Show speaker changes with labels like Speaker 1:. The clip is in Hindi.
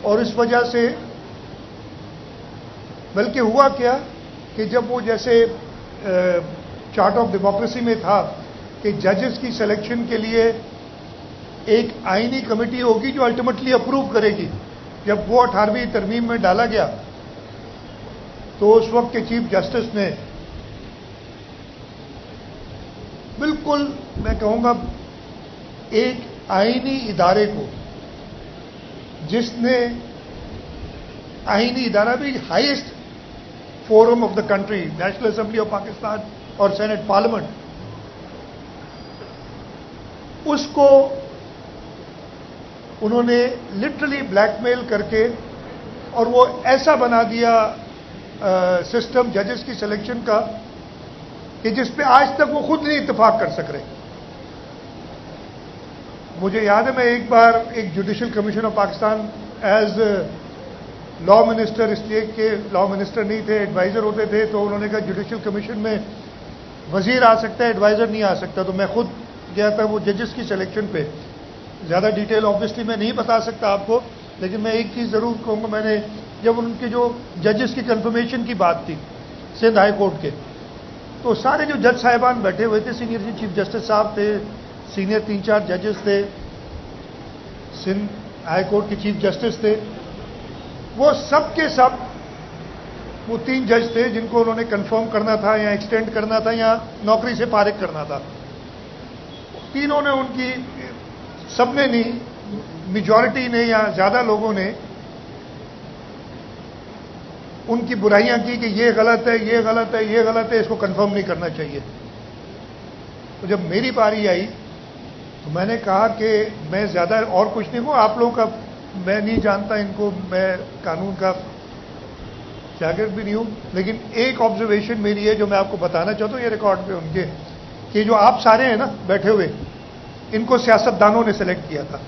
Speaker 1: और इस वजह से बल्कि हुआ क्या कि जब वो जैसे चार्ट ऑफ डेमोक्रेसी में था कि जजेस की सिलेक्शन के लिए एक आईनी कमेटी होगी जो अल्टीमेटली अप्रूव करेगी, जब वो 18वीं तरमीम में डाला गया तो उस वक्त के चीफ जस्टिस ने बिल्कुल मैं कहूंगा एक आईनी इदारे को, जिसने आईनी इदारा भी highest forum of the country, national assembly of Pakistan और सेनेट पार्लियामेंट, उसको उन्होंने लिटरली ब्लैकमेल करके और वो ऐसा बना दिया सिस्टम जजेस की सिलेक्शन का कि जिस पे आज तक वो खुद नहीं इत्तेफाक कर सक रहे। मुझे याद है मैं एक बार एक judicial commission of Pakistan as law minister, इसलिए कि लॉ मिनिस्टर नहीं थे, एडवाइजर होते थे, तो उन्होंने कहा जुडिशल कमीशन में वजीर आ सकता है, एडवाइजर नहीं आ सकता। तो मैं खुद गया था वो जजेस की सिलेक्शन पे। ज़्यादा डिटेल ऑब्वियसली मैं नहीं बता सकता आपको, लेकिन मैं एक चीज़ ज़रूर कहूँगा, मैंने जब उनके जो जजेस की कंफर्मेशन की बात थी सिंध हाई कोर्ट के, तो सारे जो जज साहिबान बैठे हुए थे, सीनियर चीफ जस्टिस साहब थे, सीनियर 3-4 जजेस थे, सिंध हाई कोर्ट के चीफ जस्टिस थे, वो सब के सब वो 3 जज थे जिनको उन्होंने कंफर्म करना था या एक्सटेंड करना था या नौकरी से फारिग करना था। तीनों ने उनकी, सबने नहीं, मेजॉरिटी ने या ज्यादा लोगों ने उनकी बुराइयां की कि ये गलत है, ये गलत है, ये गलत है, इसको कंफर्म नहीं करना चाहिए। तो जब मेरी बारी आई तो मैंने कहा कि मैं ज्यादा और कुछ नहीं हूं, आप लोगों का मैं नहीं जानता इनको, मैं कानून का शागिर्द भी नहीं हूं, लेकिन एक ऑब्जर्वेशन मेरी है जो मैं आपको बताना चाहता हूं, ये रिकॉर्ड पे उनके, कि जो आप सारे हैं ना बैठे हुए, इनको सियासतदानों ने सेलेक्ट किया था।